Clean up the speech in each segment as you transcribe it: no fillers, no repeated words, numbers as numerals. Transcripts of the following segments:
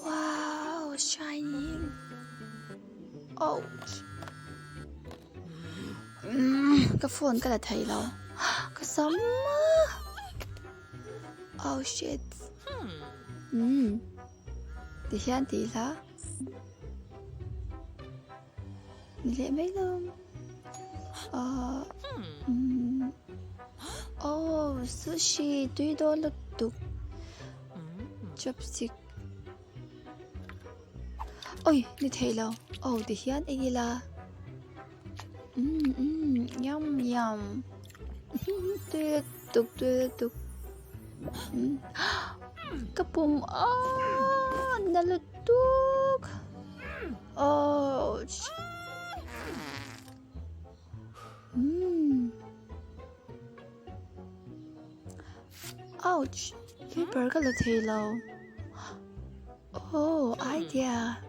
Wow, shining. Oh. Cái phone cái là thầy lâu. Cái sống. Oh shit. Thì hiện thì là. Mình lại mấy luôn. Oh, sushi $2 뚝. Chopstick. Ôi, đi thấy lâu. Oh, thì hiện ấy là. Yum yum. $2 뚝. Cái bùm. $1 뚝. Oh. Ouch. Cái burger là thấy lâu. Oh, idea.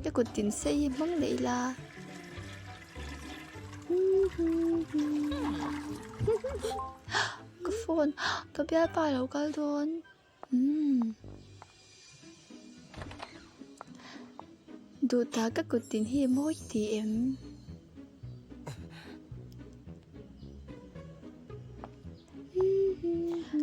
Cái cuộc tình xây mong đấy là. Cái phone. Cái bé bài lâu cái đồn. Đủ ta các cuộc tình hi môi thì em.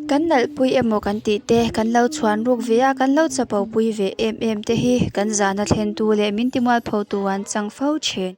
Kan nal pui emo kan ti te kan lo chuan ruk via kan lo chapau pui ve em te hi kan zana thlen tu le min timal pho tu an chang fo chen